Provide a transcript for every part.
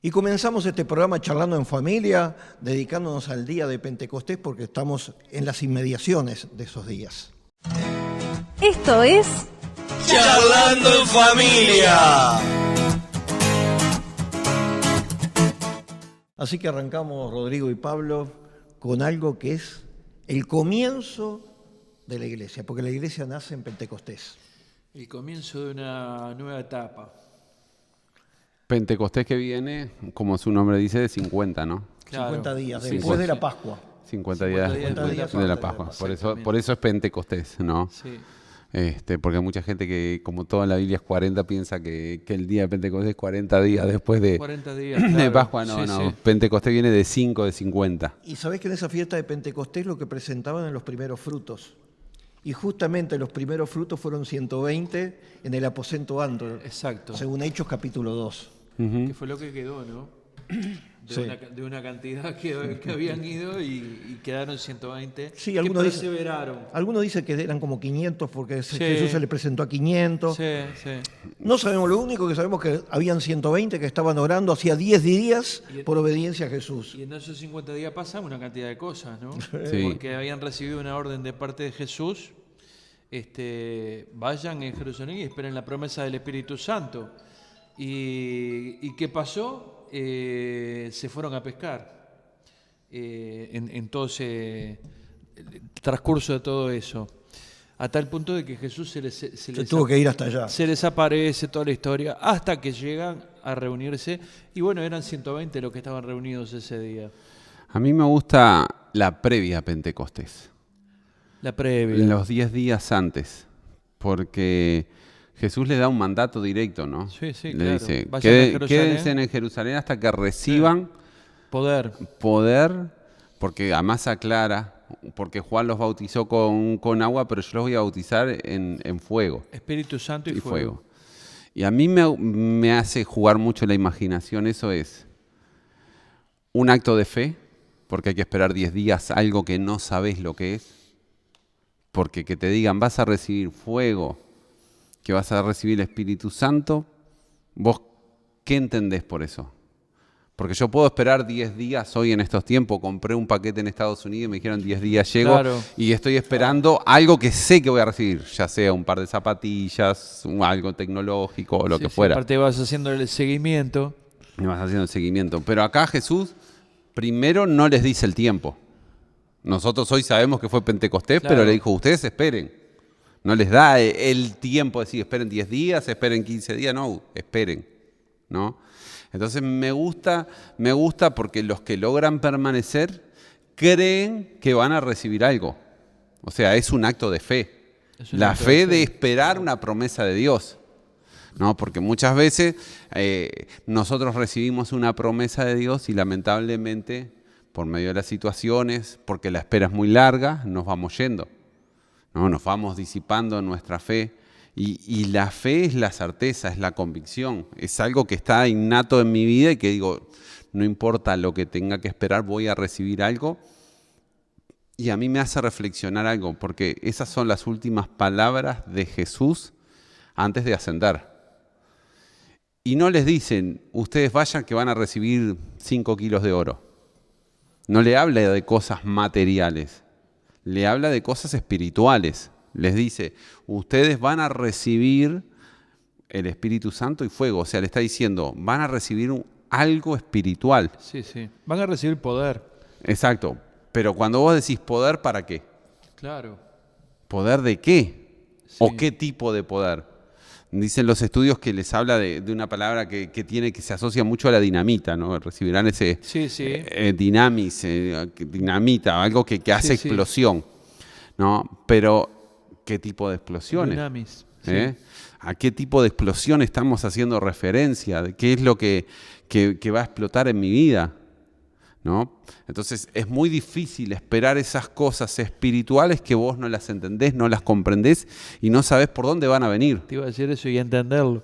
Y comenzamos este programa charlando en familia, dedicándonos al día de Pentecostés porque estamos en las inmediaciones de esos días. Esto es Charlando en Familia. Así que arrancamos, Rodrigo y Pablo, con algo que es el comienzo de la iglesia, porque la iglesia nace en Pentecostés. El comienzo de una nueva etapa. Pentecostés que viene, como su nombre dice, de 50, ¿no? Claro. 50 días, Sí, después sí. de la Pascua. 50 días, 50 días de la después Pascua. de la Por eso es Pentecostés, ¿no? Sí. Porque hay mucha gente que, como toda la Biblia es 40, piensa que el día de Pentecostés es 40 días después de 40 días. de claro. Pascua. No, Sí, no. sí. Pentecostés viene de 5, de 50. Y sabés que en esa fiesta de Pentecostés lo que presentaban en los primeros frutos. Y justamente los primeros frutos fueron 120 en el aposento alto, Exacto. según Hechos capítulo 2. Que fue lo que quedó, ¿no? Sí. De una cantidad que habían ido y quedaron 120. Sí, que algunos dicen- perseveraron. Algunos dicen que eran como 500 porque Sí. Jesús se le presentó a 500. Sí, sí. No sabemos, lo único que sabemos es que habían 120 que estaban orando hacía 10 días por obediencia a Jesús. Y en esos 50 días pasan una cantidad de cosas, ¿no? Sí. Porque habían recibido una orden de parte de Jesús. Vayan en Jerusalén y esperen la promesa del Espíritu Santo. ¿Y qué pasó? Se fueron a pescar en todo ese el transcurso de todo eso. A tal punto de que Jesús se les Tuvo que ir hasta allá. se les aparece toda la historia hasta que llegan a reunirse. Y bueno, eran 120 los que estaban reunidos ese día. A mí me gusta la previa a Pentecostés. La previa. Los 10 días antes. Porque Jesús le da un mandato directo, ¿no? Sí, sí, le claro. dice, Vayan a Jerusalén". quédense en Jerusalén hasta que reciban Poder. poder, porque además aclara, porque Juan los bautizó con agua, pero yo los voy a bautizar en fuego Espíritu Santo y y fuego. fuego. Y a mí me hace jugar mucho la imaginación, eso es un acto de fe, porque hay que esperar 10 días, algo que no sabes lo que es, porque que te digan vas a recibir fuego, que vas a recibir el Espíritu Santo, ¿vos qué entendés por eso? Porque yo puedo esperar 10 días hoy en estos tiempos, compré un paquete en Estados Unidos y me dijeron 10 días llego Claro. y estoy esperando algo que sé que voy a recibir, ya sea un par de zapatillas, algo tecnológico o lo Sí, que sí, fuera. aparte vas haciendo el seguimiento. Me vas haciendo el seguimiento. Pero acá Jesús primero no les dice el tiempo. Nosotros hoy sabemos que fue Pentecostés, Claro. pero le dijo, ustedes esperen. No les da el tiempo de decir, esperen 10 días, esperen 15 días, no, esperen, ¿no? Entonces me gusta porque los que logran permanecer creen que van a recibir algo. O sea, es un acto de fe. Es un La acto fe de fe. de esperar una promesa de Dios. ¿No? Porque muchas veces nosotros recibimos una promesa de Dios y lamentablemente, por medio de las situaciones, porque la espera es muy larga, nos vamos yendo. ¿No? Nos vamos disipando en nuestra fe. Y la fe es la certeza, es la convicción. Es algo que está innato en mi vida y que digo, no importa lo que tenga que esperar, voy a recibir algo. Y a mí me hace reflexionar algo, porque esas son las últimas palabras de Jesús antes de ascender. Y no les dicen, ustedes vayan que van a recibir 5 kilos de oro. No le habla de cosas materiales, le habla de cosas espirituales. Les dice, ustedes van a recibir el Espíritu Santo y fuego. O sea, le está diciendo, van a recibir algo espiritual. Sí, sí. Van a recibir poder. Exacto. Pero cuando vos decís poder, ¿para qué? Claro. ¿Poder de qué? Sí. ¿O qué tipo de poder? Dicen los estudios que les habla de una palabra que se asocia mucho a la dinamita, ¿no? Recibirán ese Sí, sí. dinamita, algo que hace Sí, sí. explosión, ¿no? Pero, ¿qué tipo de explosiones? Dunamis. Sí. ¿A qué tipo de explosión estamos haciendo referencia? ¿De qué es lo que va a explotar en mi vida? ¿No? Entonces es muy difícil esperar esas cosas espirituales que vos no las entendés, no las comprendés y no sabés por dónde van a venir. Te iba a decir eso y entenderlo.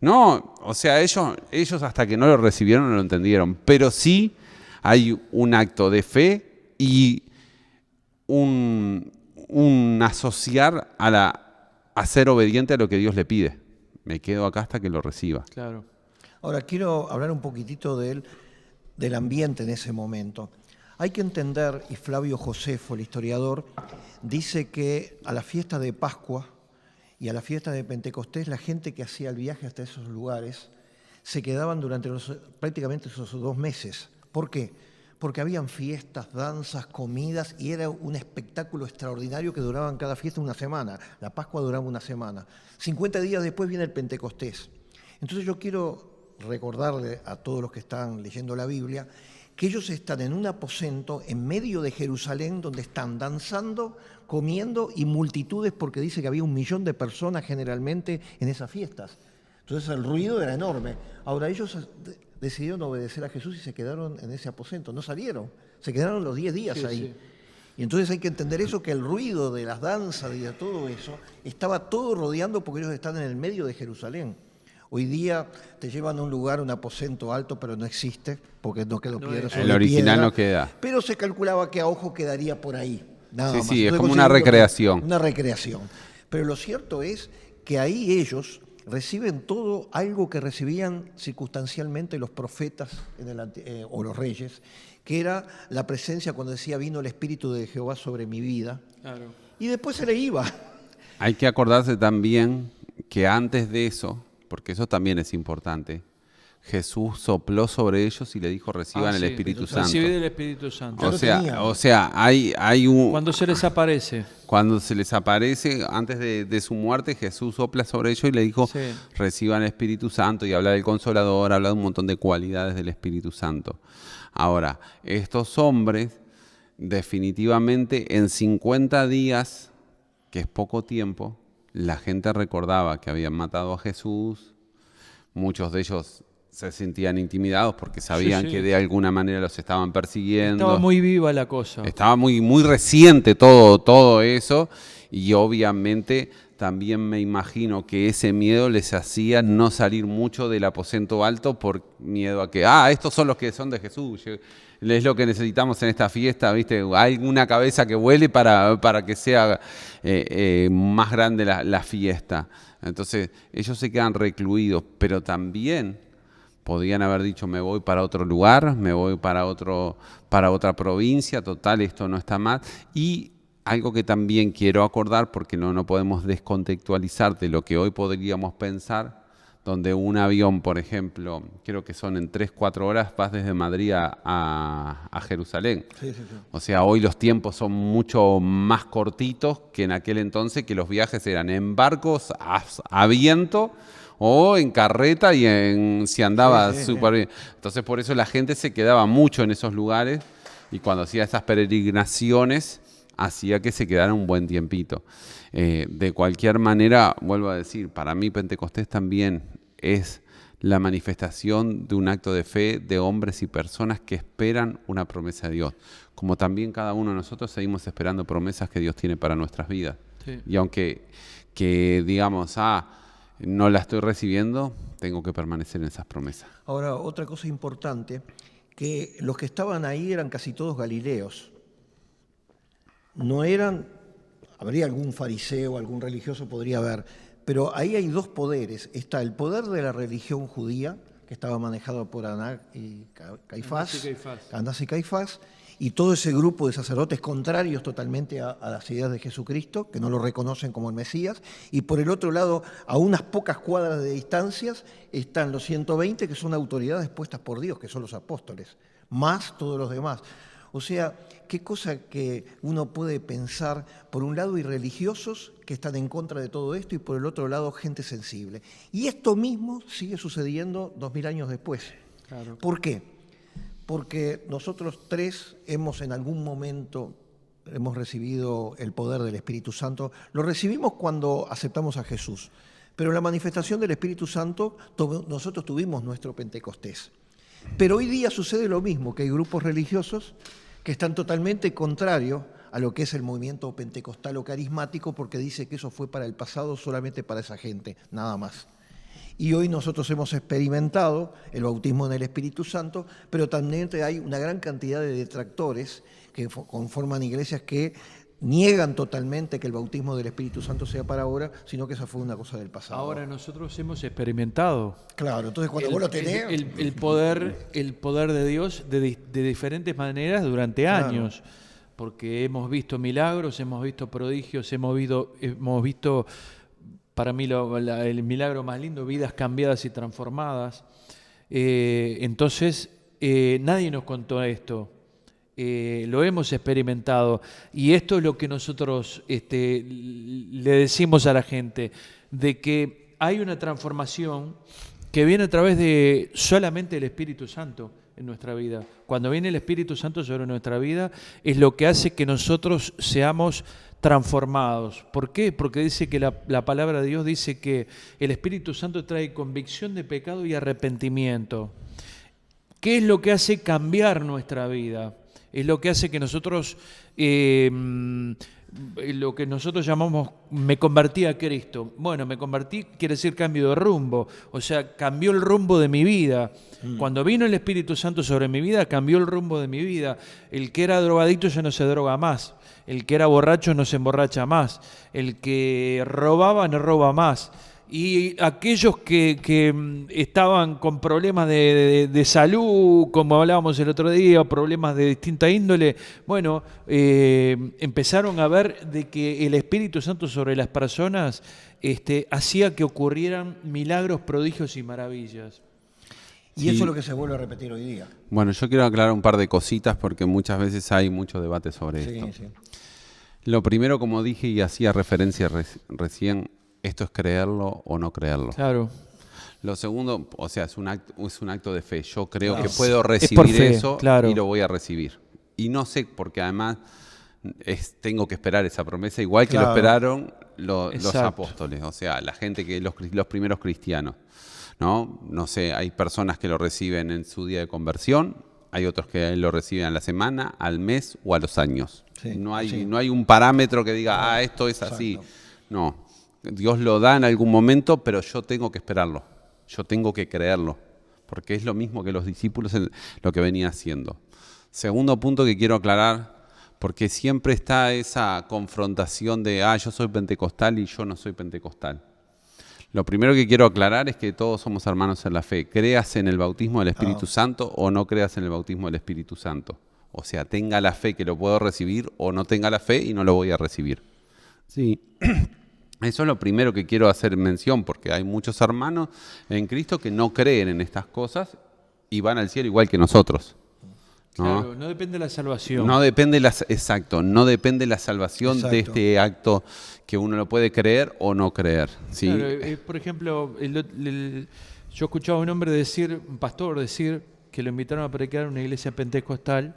No, o sea, ellos hasta que no lo recibieron no lo entendieron, pero sí hay un acto de fe y un asociar a ser obediente a lo que Dios le pide. Me quedo acá hasta que lo reciba. Claro. Ahora, quiero hablar un poquitito del ambiente en ese momento. Hay que entender, y Flavio Josefo, el historiador, dice que a la fiesta de Pascua y a la fiesta de Pentecostés, la gente que hacía el viaje hasta esos lugares se quedaban durante prácticamente esos 2 meses. ¿Por qué? Porque habían fiestas, danzas, comidas, y era un espectáculo extraordinario que duraban cada fiesta una semana. La Pascua duraba una semana. 50 días después viene el Pentecostés. Entonces yo quiero recordarle a todos los que están leyendo la Biblia que ellos están en un aposento en medio de Jerusalén donde están danzando, comiendo y multitudes, porque dice que había 1 millón de personas generalmente en esas fiestas. Entonces el ruido era enorme. Ahora ellos decidieron obedecer a Jesús y se quedaron en ese aposento, no salieron, se quedaron los 10 días ahí. Sí. Y entonces hay que entender eso, que el ruido de las danzas y de todo eso estaba todo rodeando porque ellos están en el medio de Jerusalén. Hoy día te llevan a un lugar, un aposento alto, pero no existe, porque no quedó piedra sobre el original piedra, no queda. Pero se calculaba que a ojo quedaría por ahí, nada más. Sí, es entonces, como una recreación. Una recreación. Pero lo cierto es que ahí ellos reciben todo algo que recibían circunstancialmente los profetas o los reyes, que era la presencia cuando decía vino el Espíritu de Jehová sobre mi vida. Claro. Y después se le iba. Hay que acordarse también que antes de eso, porque eso también es importante, Jesús sopló sobre ellos y le dijo reciban el Espíritu Santo. Recibid el Espíritu Santo. O sea, hay un... Cuando se les aparece. Cuando se les aparece, antes de su muerte, Jesús sopla sobre ellos y le dijo, reciban el Espíritu Santo, y habla del Consolador, habla de un montón de cualidades del Espíritu Santo. Ahora, estos hombres, definitivamente, en 50 días, que es poco tiempo, la gente recordaba que habían matado a Jesús, muchos de ellos se sentían intimidados porque sabían que de alguna manera los estaban persiguiendo. Estaba muy viva la cosa. Estaba muy reciente todo eso, y obviamente también me imagino que ese miedo les hacía no salir mucho del aposento alto por miedo a que, estos son los que son de Jesús, es lo que necesitamos en esta fiesta, ¿viste? Hay una cabeza que vuele para que sea más grande la fiesta. Entonces ellos se quedan recluidos, pero también podían haber dicho, me voy para otro lugar, me voy para otra provincia, total, esto no está mal. Y algo que también quiero acordar, porque no podemos descontextualizar de lo que hoy podríamos pensar, donde un avión, por ejemplo, creo que son en 3-4 horas, vas desde Madrid a Jerusalén. Sí. O sea, hoy los tiempos son mucho más cortitos que en aquel entonces, que los viajes eran en barcos a viento, o en carreta y si andaba súper bien. Entonces por eso la gente se quedaba mucho en esos lugares, y cuando hacía esas peregrinaciones hacía que se quedara un buen tiempito. De cualquier manera, vuelvo a decir, para mí Pentecostés también es la manifestación de un acto de fe de hombres y personas que esperan una promesa de Dios, como también cada uno de nosotros seguimos esperando promesas que Dios tiene para nuestras vidas. Sí. Y aunque digamos, no la estoy recibiendo, tengo que permanecer en esas promesas. Ahora, otra cosa importante, que los que estaban ahí eran casi todos galileos. No eran, habría algún fariseo, algún religioso, podría haber, pero ahí hay 2 poderes. Está el poder de la religión judía, que estaba manejado por Anás y Caifás, y todo ese grupo de sacerdotes contrarios totalmente a las ideas de Jesucristo, que no lo reconocen como el Mesías, y por el otro lado, a unas pocas cuadras de distancias, están los 120 que son autoridades puestas por Dios, que son los apóstoles, más todos los demás. O sea, qué cosa que uno puede pensar, por un lado, irreligiosos que están en contra de todo esto, y por el otro lado, gente sensible. Y esto mismo sigue sucediendo 2000 años después. Claro. ¿Por qué? Porque nosotros 3 en algún momento hemos recibido el poder del Espíritu Santo. Lo recibimos cuando aceptamos a Jesús, pero la manifestación del Espíritu Santo, nosotros tuvimos nuestro Pentecostés. Pero hoy día sucede lo mismo, que hay grupos religiosos que están totalmente contrarios a lo que es el movimiento pentecostal o carismático, porque dice que eso fue para el pasado, solamente para esa gente, nada más. Y hoy nosotros hemos experimentado el bautismo en el Espíritu Santo, pero también hay una gran cantidad de detractores que conforman iglesias que niegan totalmente que el bautismo del Espíritu Santo sea para ahora, sino que esa fue una cosa del pasado. Ahora nosotros hemos experimentado Claro, entonces cuando vos lo tenés... el poder de Dios de diferentes maneras durante Claro. años, porque hemos visto milagros, hemos visto prodigios, hemos visto para mí el milagro más lindo, vidas cambiadas y transformadas. Entonces, nadie nos contó esto. Lo hemos experimentado y esto es lo que nosotros le decimos a la gente, de que hay una transformación que viene a través de solamente el Espíritu Santo en nuestra vida. Cuando viene el Espíritu Santo sobre nuestra vida es lo que hace que nosotros seamos transformados. ¿Por qué? Porque dice que la palabra de Dios dice que el Espíritu Santo trae convicción de pecado y arrepentimiento. ¿Qué es lo que hace cambiar nuestra vida? Es lo que hace que nosotros, lo que nosotros llamamos, me convertí a Cristo. Bueno, me convertí quiere decir cambio de rumbo, o sea, cambió el rumbo de mi vida. Cuando vino el Espíritu Santo sobre mi vida, cambió el rumbo de mi vida. El que era drogadicto ya no se droga más, el que era borracho no se emborracha más, el que robaba no roba más. Y aquellos que estaban con problemas de salud, como hablábamos el otro día, problemas de distinta índole, bueno, empezaron a ver de que el Espíritu Santo sobre las personas hacía que ocurrieran milagros, prodigios y maravillas. Y Sí. eso es lo que se vuelve a repetir hoy día. Bueno, yo quiero aclarar un par de cositas porque muchas veces hay mucho debate sobre Sí, esto. sí. Lo primero, como dije y hacía referencia recién, esto es creerlo o no creerlo. Claro. Lo segundo, o sea, es un acto de fe. Yo creo Claro. que puedo por recibir fe, eso claro. y lo voy a recibir. Y no sé, porque además tengo que esperar esa promesa, igual que lo Claro. esperaron los Exacto. apóstoles, o sea, la gente los primeros cristianos. No sé, hay personas que lo reciben en su día de conversión, hay otros que lo reciben a la semana, al mes o a los años. Sí, no hay sí. un parámetro que diga, esto es así. Exacto. No, Dios lo da en algún momento, pero yo tengo que esperarlo, yo tengo que creerlo, porque es lo mismo que los discípulos en lo que venía haciendo. Segundo punto que quiero aclarar, porque siempre está esa confrontación de, yo soy pentecostal y yo no soy pentecostal. Lo primero que quiero aclarar es que todos somos hermanos en la fe. Creas en el bautismo del Espíritu Santo o no creas en el bautismo del Espíritu Santo. O sea, tenga la fe que lo puedo recibir o no tenga la fe y no lo voy a recibir. Sí. Eso es lo primero que quiero hacer mención, porque hay muchos hermanos en Cristo que no creen en estas cosas y van al cielo igual que nosotros. ¿No? Claro, no depende de la salvación. No depende no depende la salvación de Exacto. este acto que uno lo puede creer o no creer. ¿Sí? Claro, por ejemplo, yo escuchaba a un hombre decir, un pastor decir, que lo invitaron a predicar en una iglesia pentecostal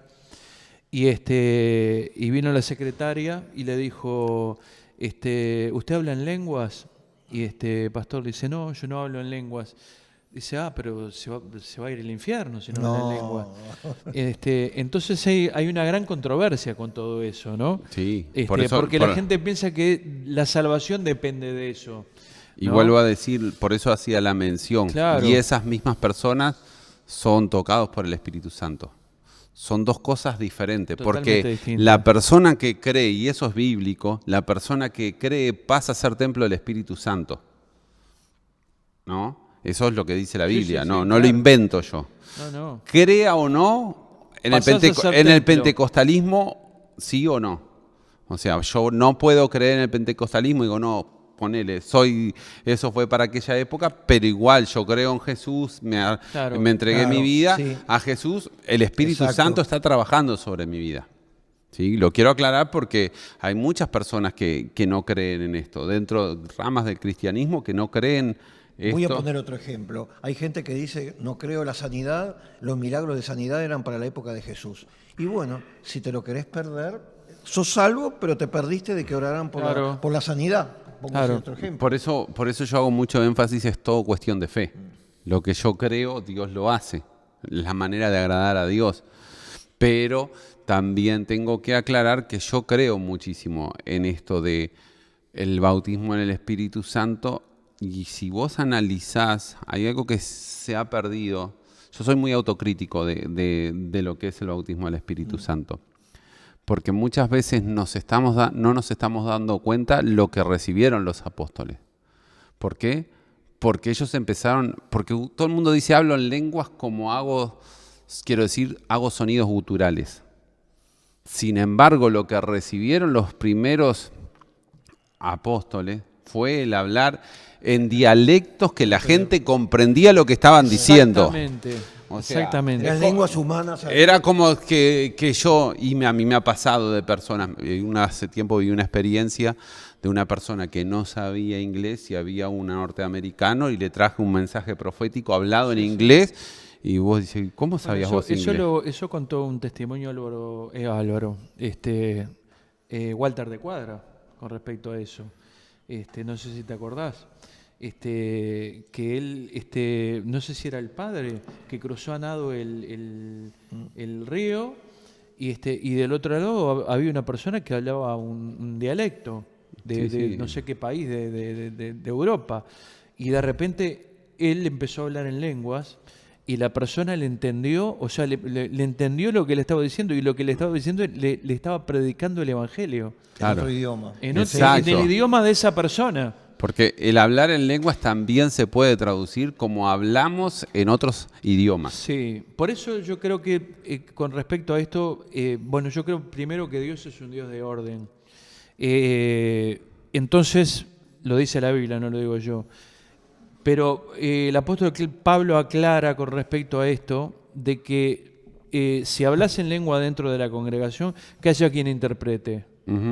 y vino la secretaria y le dijo, ¿usted habla en lenguas? Y pastor le dice, no, yo no hablo en lenguas. Dice, pero se va a ir al infierno si no habla en lenguas. Entonces hay una gran controversia con todo eso, ¿no? Sí, porque la gente piensa que la salvación depende de eso. Y ¿no? vuelvo a decir, por eso hacía la mención. Claro. Y esas mismas personas son tocados por el Espíritu Santo. Son dos cosas diferentes, Totalmente porque distintas. la persona que cree, y eso es bíblico, la persona que cree pasa a ser templo del Espíritu Santo. ¿No? Eso es lo que dice la Sí, Biblia, sí, no sí, lo claro. invento yo. No. Crea o no, en el, Pasás a ser en el templo. pentecostalismo, sí o no. O sea, yo no puedo creer en el pentecostalismo y digo, no, ponele, eso fue para aquella época, pero igual yo creo en Jesús, Claro. me entregué Claro, mi vida sí. a Jesús, el Espíritu Exacto. Santo está trabajando sobre mi vida. ¿Sí? Lo quiero aclarar porque hay muchas personas que no creen en esto, dentro de ramas del cristianismo que no creen esto. Voy a poner otro ejemplo. Hay gente que dice, no creo la sanidad, los milagros de sanidad eran para la época de Jesús. Y bueno, si te lo querés perder, sos salvo, pero te perdiste de que oraran por, Claro. por la sanidad. Vamos a Claro. hacer otro ejemplo. Por eso yo hago mucho énfasis, es todo cuestión de fe. Lo que yo creo, Dios lo hace. La manera de agradar a Dios. Pero también tengo que aclarar que yo creo muchísimo en esto de el bautismo en el Espíritu Santo. Y si vos analizás, hay algo que se ha perdido. Yo soy muy autocrítico de lo que es el bautismo del Espíritu Santo. Porque muchas veces no nos estamos dando cuenta lo que recibieron los apóstoles. ¿Por qué? Porque ellos empezaron, porque todo el mundo dice hablo en lenguas como hago sonidos guturales. Sin embargo, lo que recibieron los primeros apóstoles fue el hablar en dialectos que la gente comprendía lo que estaban diciendo. Exactamente. O sea, Exactamente. Las lenguas humanas. Era como que yo, a mí me ha pasado de personas, hace tiempo vi una experiencia de una persona que no sabía inglés y había un norteamericano y le traje un mensaje profético hablado en inglés y vos dices, ¿cómo sabías vos inglés? Eso contó un testimonio Álvaro, Walter de Cuadra con respecto a eso. No sé si te acordás. Que él, no sé si era el padre, que cruzó a nado el río y del otro lado había una persona que hablaba un dialecto de no sé qué país de Europa, y de repente él empezó a hablar en lenguas y la persona le entendió, o sea, le entendió lo que le estaba diciendo, y lo que le estaba diciendo le estaba predicando el evangelio. En otro idioma. En el idioma de esa persona. Porque el hablar en lenguas también se puede traducir como hablamos en otros idiomas. Sí, por eso yo creo que con respecto a esto, yo creo primero que Dios es un Dios de orden. Entonces, lo dice la Biblia, no lo digo yo. Pero el apóstol Pablo aclara con respecto a esto, de que si hablas en lengua dentro de la congregación, que haya quien interprete.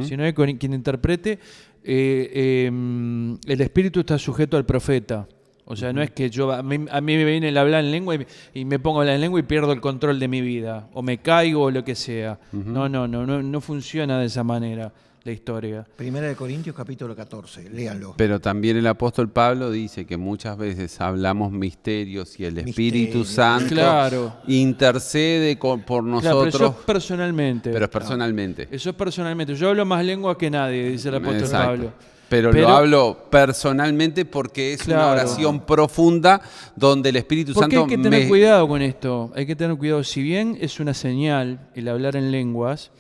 Si no hay quien interprete, el espíritu está sujeto al profeta. O sea, no es que a mí me viene el hablar en lengua y me pongo a hablar en lengua y pierdo el control de mi vida, o me caigo o lo que sea. No funciona de esa manera la historia. Primera de Corintios capítulo 14, léanlo. Pero también el apóstol Pablo dice que muchas veces hablamos misterios y el Espíritu Santo intercede por nosotros. Claro, pero eso es personalmente. Pero es personalmente. Eso es personalmente. Yo hablo más lengua que nadie, dice el apóstol Pablo. Pero lo hablo personalmente porque es una oración profunda donde el Espíritu Santo... Porque hay que tener cuidado con esto. Hay que tener cuidado. Si bien es una señal el hablar en lenguas,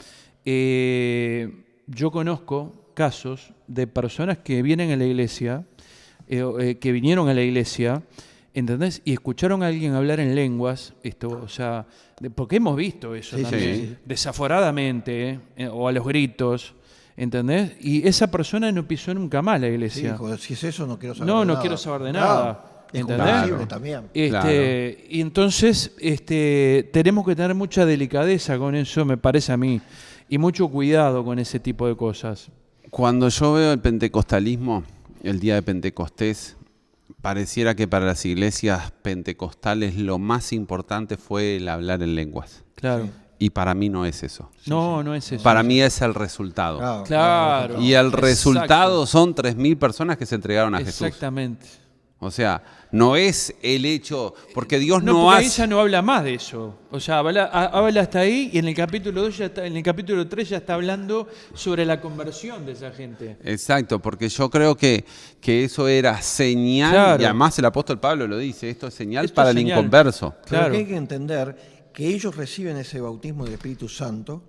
yo conozco casos de personas que vienen a la iglesia, que vinieron a la iglesia, ¿entendés? Y escucharon a alguien hablar en lenguas, porque hemos visto eso también, desaforadamente, o a los gritos, ¿entendés? Y esa persona no pisó nunca más la iglesia. Sí, joder, si es eso, no quiero saber de nada. No quiero saber de nada. ¿Entendés? También. Y entonces tenemos que tener mucha delicadeza con eso, me parece a mí, y mucho cuidado con ese tipo de cosas. Cuando yo veo el pentecostalismo, el día de Pentecostés, pareciera que para las iglesias pentecostales lo más importante fue el hablar en lenguas. Claro. Sí. Y para mí no es eso. No es eso. Para mí es el resultado. Claro. Y el resultado son 3.000 personas que se entregaron a Jesús. Exactamente. O sea, no es el hecho, porque Dios no porque hace... ella no habla más de eso. O sea, habla hasta ahí, y en el capítulo 2 en el capítulo 3 ya está hablando sobre la conversión de esa gente. Exacto, porque yo creo que eso era señal, y además el apóstol Pablo lo dice, esto es señal para el inconverso. Claro. Pero hay que entender que ellos reciben ese bautismo del Espíritu Santo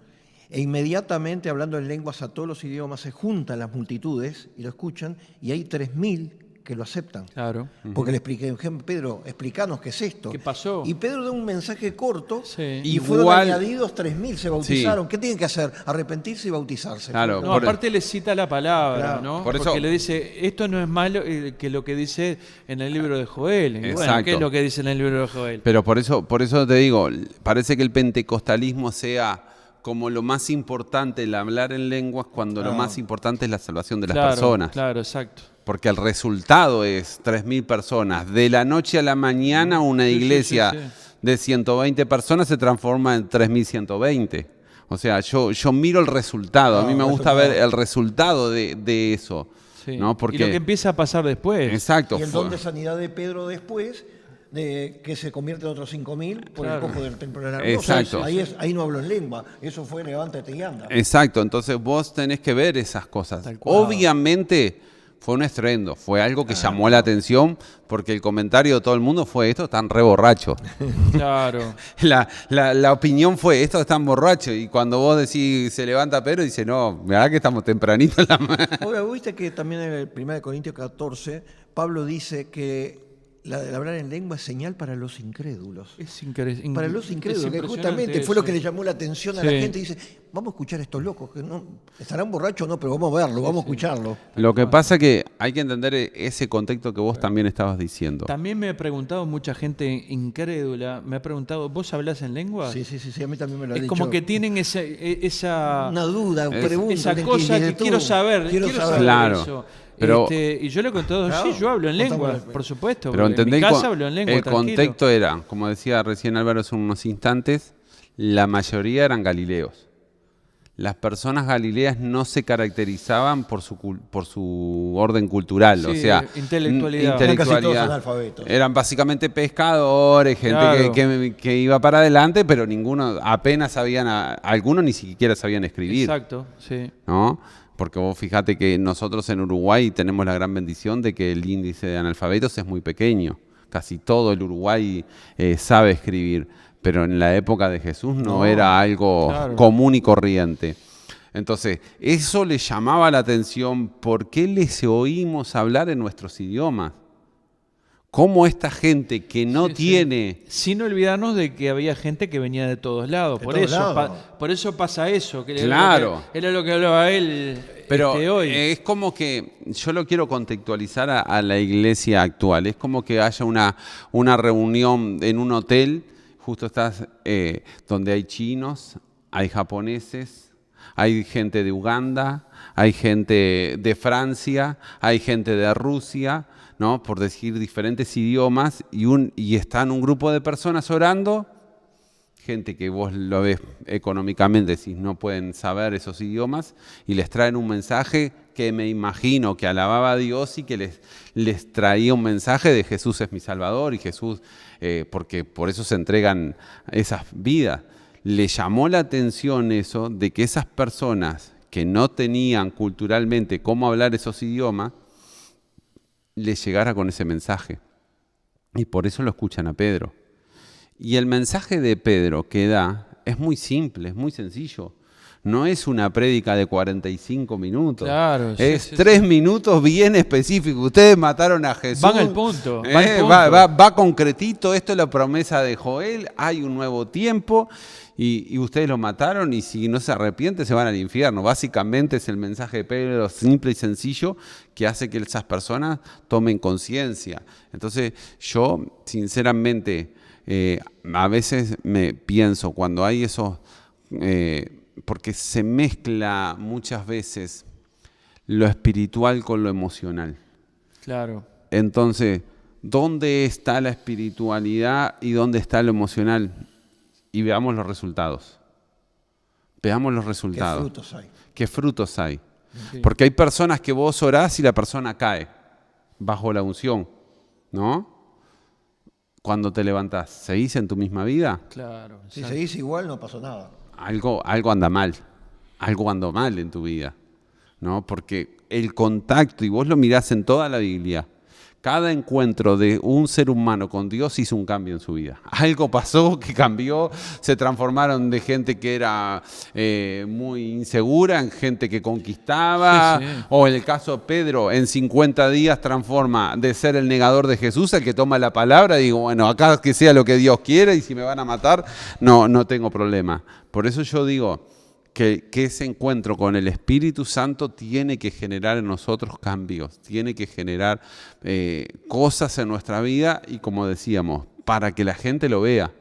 e inmediatamente, hablando en lenguas a todos los idiomas, se juntan las multitudes y lo escuchan, y hay 3.000 que lo aceptan. Claro. Porque le expliqué, Pedro, explícanos qué es esto. ¿Qué pasó? Y Pedro da un mensaje corto, y Igual, fueron añadidos 3.000, se bautizaron. ¿Qué tienen que hacer? Arrepentirse y bautizarse. Claro, no, aparte le cita la palabra, ¿no? Por eso, porque le dice, esto no es malo que lo que dice en el libro de Joel. Y bueno, ¿qué es lo que dice en el libro de Joel? Pero por eso te digo, parece que el pentecostalismo sea como lo más importante el hablar en lenguas, cuando lo más importante es la salvación de las personas. Claro, exacto. Porque el resultado es 3.000 personas. De la noche a la mañana una iglesia de 120 personas se transforma en 3.120. O sea, yo miro el resultado. A mí me gusta ver el resultado de eso. Sí. ¿no? Porque, y lo que empieza a pasar después. Exacto. Y el don de sanidad de Pedro después, de que se convierte en otros 5.000 por el cojo del templo de la rosa. Exacto. Ahí no hablo en lengua. Eso fue levántate y anda. Exacto. Entonces vos tenés que ver esas cosas. Obviamente fue un estruendo, fue algo que llamó la atención porque el comentario de todo el mundo fue: estos están re borrachos. Claro. La opinión fue: estos están borrachos. Y cuando vos decís, se levanta Pedro, dice: no, verdad que estamos tempranito en la mañana. Ahora, viste que también en el 1 Corintios 14, Pablo dice que el hablar en lengua es señal para los incrédulos. Es increíble. Para los incrédulos, que impresionante justamente fue lo que eso. le llamó la atención a Sí. la gente. Dice, vamos a escuchar a estos locos, que no estarán borrachos o no, pero vamos a verlo, vamos a escucharlo. Lo que pasa es que hay que entender ese contexto que vos también estabas diciendo. También me ha preguntado mucha gente incrédula, me ha preguntado, ¿vos hablás en lengua? Sí, a mí también me lo ha Es dicho. como que tienen esa Una duda, pregunta. esa cosa que quiero saber Claro. eso. Pero- Y yo le he contado, Claro, sí, yo hablo en lengua, contámosle. por supuesto. Pero en mi entendés, casa hablo en lengua, el tranquilo. contexto era, como decía recién Álvaro hace unos instantes, la mayoría eran galileos. Las personas galileas no se caracterizaban por su orden cultural, o Sí, sea, intelectualidad. Eran casi todos analfabetos. Eran básicamente pescadores, gente Claro. que iba para adelante, pero ninguno, apenas sabían, algunos ni siquiera sabían escribir. Exacto, sí. ¿No? Porque vos fíjate que nosotros en Uruguay tenemos la gran bendición de que el índice de analfabetos es muy pequeño. Casi todo el Uruguay sabe escribir, pero en la época de Jesús no era algo claro. común y corriente. Entonces, eso le llamaba la atención. ¿Por qué les oímos hablar en nuestros idiomas? ¿Cómo esta gente que no Sí, sí. tiene... Sin olvidarnos de que había gente que venía de todos lados. De Por todos eso, lados. por eso pasa eso. Que Claro. Era lo que hablaba él Pero hoy. es como que, yo lo quiero contextualizar a la iglesia actual, es como que haya una reunión en un hotel, justo estás donde hay chinos, hay japoneses, hay gente de Uganda, hay gente de Francia, hay gente de Rusia, ¿no? Por decir diferentes idiomas, y están un grupo de personas orando. Gente que vos lo ves económicamente, si no pueden saber esos idiomas, y les traen un mensaje que me imagino que alababa a Dios y que les traía un mensaje de Jesús es mi Salvador y Jesús, porque por eso se entregan esas vidas. Le llamó la atención eso de que esas personas que no tenían culturalmente cómo hablar esos idiomas, les llegara con ese mensaje. Y por eso lo escuchan a Pedro. Y el mensaje de Pedro que da es muy simple, es muy sencillo. No es una prédica de 45 minutos. Claro, sí, es sí, 3 minutos bien específicos. Ustedes mataron a Jesús. Van al punto. Va concretito. Esto es la promesa de Joel. Hay un nuevo tiempo. Y ustedes lo mataron, y si no se arrepienten se van al infierno. Básicamente es el mensaje de Pedro, simple y sencillo, que hace que esas personas tomen conciencia. Entonces yo, sinceramente, a veces me pienso, cuando hay esos... porque se mezcla muchas veces lo espiritual con lo emocional. Claro. Entonces, ¿dónde está la espiritualidad y dónde está lo emocional? Y veamos los resultados. Veamos los ¿Qué resultados. frutos hay? ¿Qué frutos hay? Sí. Porque hay personas que vos orás y la persona cae bajo la unción, ¿no? Cuando te levantás, ¿seguís en tu misma vida? Claro. Si exacto. seguís igual, no pasó nada. Algo anda mal. Algo anda mal en tu vida, ¿no? Porque el contacto, y vos lo mirás en toda la Biblia, cada encuentro de un ser humano con Dios hizo un cambio en su vida. Algo pasó que cambió, se transformaron de gente que era muy insegura en gente que conquistaba. Sí, sí. O en el caso de Pedro, en 50 días transforma de ser el negador de Jesús al que toma la palabra y digo, bueno, acá que sea lo que Dios quiere, y si me van a matar, no tengo problema. Por eso yo digo que ese encuentro con el Espíritu Santo tiene que generar en nosotros cambios, tiene que generar cosas en nuestra vida, y como decíamos, para que la gente lo vea.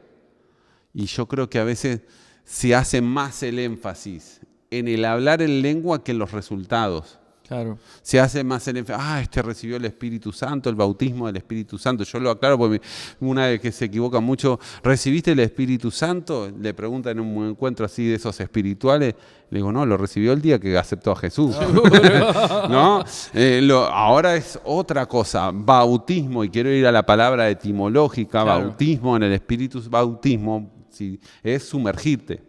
Y yo creo que a veces se hace más el énfasis en el hablar en lengua que en los resultados. Claro. Se hace más el énfasis, este recibió el Espíritu Santo, el bautismo del Espíritu Santo. Yo lo aclaro porque una vez que se equivoca mucho, ¿recibiste el Espíritu Santo? Le preguntan en un encuentro así de esos espirituales. Le digo, no, lo recibió el día que aceptó a Jesús. ¿No? Ahora es otra cosa, bautismo, y quiero ir a la palabra etimológica, Claro. bautismo en el Espíritu, bautismo, sí, es sumergirte.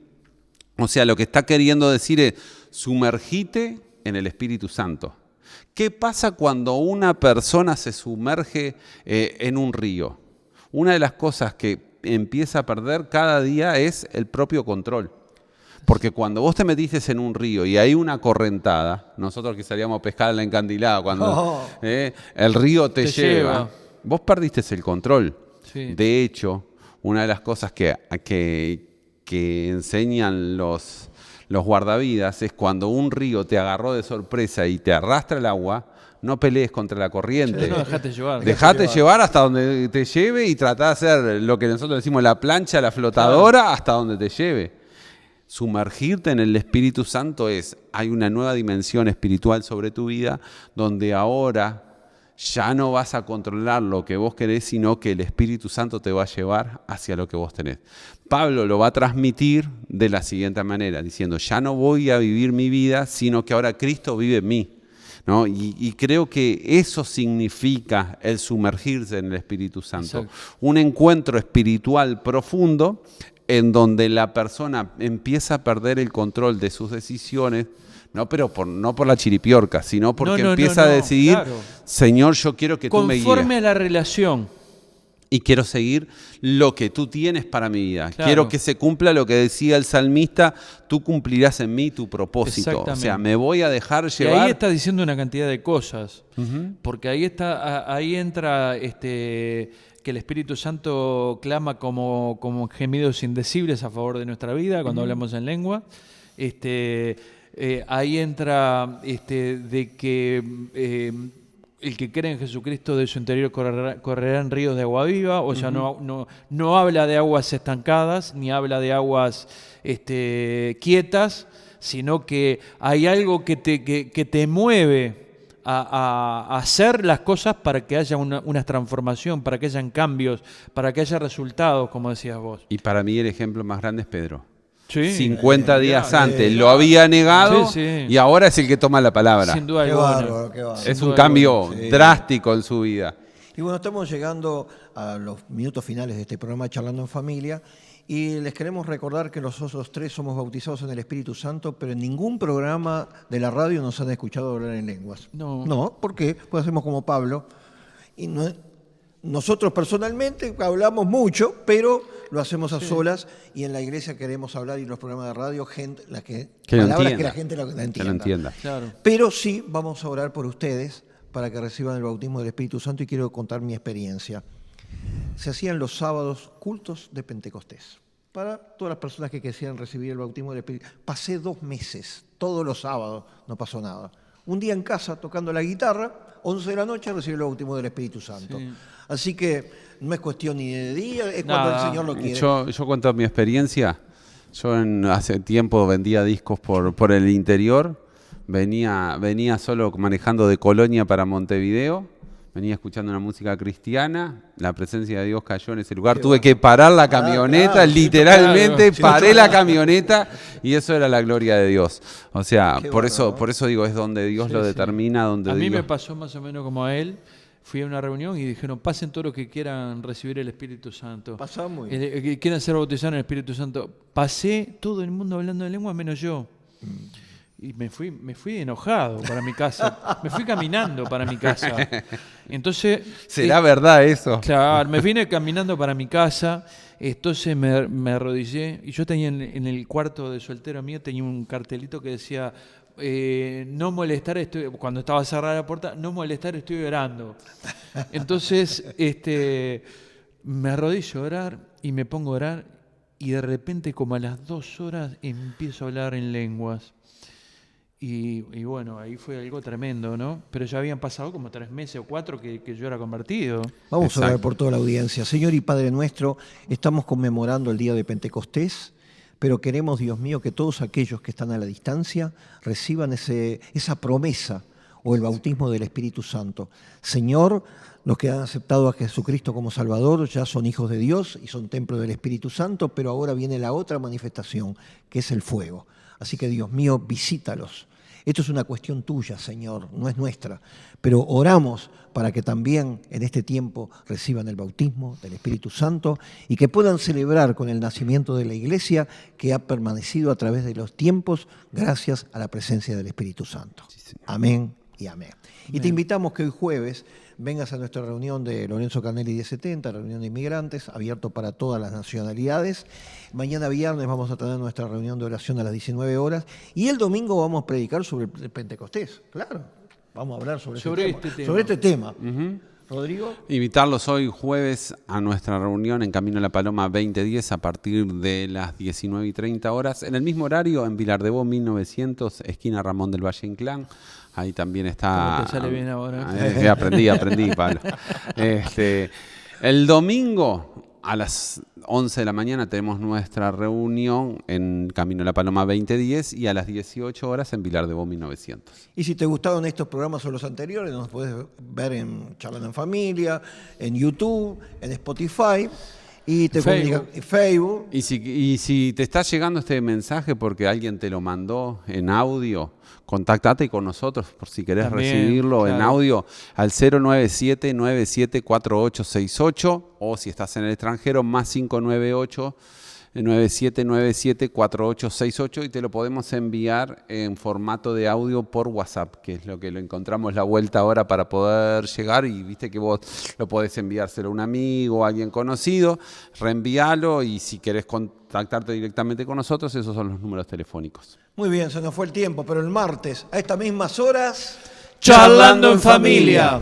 O sea, lo que está queriendo decir es sumergite en el Espíritu Santo. ¿Qué pasa cuando una persona se sumerge en un río? Una de las cosas que empieza a perder cada día es el propio control. Porque cuando vos te metiste en un río y hay una correntada, nosotros que salíamos a pescar en la Encandilada, cuando el río te lleva, vos perdiste el control. Sí. De hecho, una de las cosas que enseñan los guardavidas es cuando un río te agarró de sorpresa y te arrastra el agua, no pelees contra la corriente. No, dejate llevar. Dejate llevar hasta donde te lleve y tratá de hacer lo que nosotros decimos la plancha, la flotadora, hasta donde te lleve. Sumergirte en el Espíritu Santo hay una nueva dimensión espiritual sobre tu vida, donde ahora ya no vas a controlar lo que vos querés, sino que el Espíritu Santo te va a llevar hacia lo que vos tenés. Pablo lo va a transmitir de la siguiente manera, diciendo, ya no voy a vivir mi vida, sino que ahora Cristo vive en mí, ¿no? Y creo que eso significa el sumergirse en el Espíritu Santo. Exacto. Un encuentro espiritual profundo en donde la persona empieza a perder el control de sus decisiones, no por la chiripiorca, sino porque empieza a decidir, claro, Señor, yo quiero que tú me guíes. Conforme a la relación. Y quiero seguir lo que tú tienes para mi vida. Claro. Quiero que se cumpla lo que decía el salmista, tú cumplirás en mí tu propósito. O sea, me voy a dejar llevar. Y ahí está diciendo una cantidad de cosas, porque ahí entra que el Espíritu Santo clama como gemidos indecibles a favor de nuestra vida cuando hablamos en lengua. Ahí entra de que el que cree en Jesucristo de su interior correrán ríos de agua viva. O sea, no habla de aguas estancadas ni habla de aguas quietas, sino que hay algo que te mueve a hacer las cosas para que haya una transformación, para que hayan cambios, para que haya resultados, como decías vos. Y para mí el ejemplo más grande es Pedro. Sí. 50 días antes lo había negado, y ahora es el que toma la palabra. Sin duda alguna. Es un cambio drástico en su vida. Y bueno, estamos llegando a los minutos finales de este programa Charlando en Familia. Y les queremos recordar que nosotros tres somos bautizados en el Espíritu Santo, pero en ningún programa de la radio nos han escuchado hablar en lenguas. No, ¿por qué? Pues hacemos como Pablo. Y nosotros personalmente hablamos mucho, pero lo hacemos a solas, y en la iglesia queremos hablar, y en los programas de radio, palabras que la gente lo entienda. Claro. Pero sí vamos a orar por ustedes para que reciban el bautismo del Espíritu Santo, y quiero contar mi experiencia. Se hacían los sábados cultos de Pentecostés para todas las personas que quisieran recibir el bautismo del Espíritu. Pasé 2 meses, todos los sábados, no pasó nada. Un día en casa, tocando la guitarra, 11 de la noche, recibí el bautismo del Espíritu Santo. Sí. Así que no es cuestión ni de día, es cuando el Señor lo quiere. Yo cuento mi experiencia. Yo hace tiempo vendía discos por el interior. Venía solo manejando de Colonia para Montevideo. Venía escuchando una música cristiana, la presencia de Dios cayó en ese lugar. Tuve que parar la camioneta, literalmente paré la camioneta, y eso era la gloria de Dios. O sea, por eso digo, es donde Dios lo determina. Donde a mí me pasó más o menos como a él. Fui a una reunión y dijeron, pasen todos los que quieran recibir el Espíritu Santo. Pasamos. Que quieran ser bautizados en el Espíritu Santo. Pasé todo el mundo hablando en lengua menos yo. Y me fui enojado para mi casa. Me fui caminando para mi casa. Entonces, ¿será verdad eso? Claro, me vine caminando para mi casa. Entonces me arrodillé. Y yo tenía en el cuarto de soltero mío, tenía un cartelito que decía, no molestar, cuando estaba cerrada la puerta, no molestar, estoy orando. Entonces me arrodillo a orar y me pongo a orar. Y de repente, como a las 2 horas, empiezo a hablar en lenguas. Y bueno, ahí fue algo tremendo, ¿no? Pero ya habían pasado como 3 meses o 4 que yo era convertido. Vamos a orar por toda la audiencia. Señor y Padre nuestro, estamos conmemorando el día de Pentecostés, pero queremos, Dios mío, que todos aquellos que están a la distancia reciban esa promesa o el bautismo del Espíritu Santo. Señor, los que han aceptado a Jesucristo como Salvador ya son hijos de Dios y son templo del Espíritu Santo, pero ahora viene la otra manifestación, que es el fuego. Así que, Dios mío, visítalos. Esto es una cuestión tuya, Señor, no es nuestra. Pero oramos para que también en este tiempo reciban el bautismo del Espíritu Santo y que puedan celebrar con el nacimiento de la Iglesia que ha permanecido a través de los tiempos gracias a la presencia del Espíritu Santo. Amén. y amén. Y te invitamos que hoy jueves vengas a nuestra reunión de Lorenzo Canelli 1070, reunión de inmigrantes, abierto para todas las nacionalidades. Mañana viernes vamos a tener nuestra reunión de oración a las 19 horas y el domingo vamos a predicar sobre el Pentecostés, claro. Vamos a hablar sobre este tema. Rodrigo. Invitarlos hoy jueves a nuestra reunión en Camino a la Paloma 2010 a partir de las 19:30 horas. En el mismo horario en Vilar de Bo 1900, esquina Ramón del Valle Inclán. Ahí también está. ¿Cómo te sale bien ahora? Aprendí, Pablo. El domingo a las 11 de la mañana tenemos nuestra reunión en Camino a la Paloma 2010 y a las 18 horas en Vilar de Bo 1900. Y si te gustaron estos programas o los anteriores, nos puedes ver en Charlando en Familia, en YouTube, en Spotify y te Facebook. Facebook. Y si te está llegando este mensaje porque alguien te lo mandó en audio, contactate con nosotros por si querés También, recibirlo en claro. audio al 097-974868 o si estás en el extranjero más 598-9797-4868 y te lo podemos enviar en formato de audio por WhatsApp, que es lo que lo encontramos la vuelta ahora para poder llegar y viste que vos lo podés enviárselo a un amigo, a alguien conocido, reenvíalo y si querés contactarte directamente con nosotros, esos son los números telefónicos. Muy bien, se nos fue el tiempo, pero el martes, a estas mismas horas... Charlando en Familia.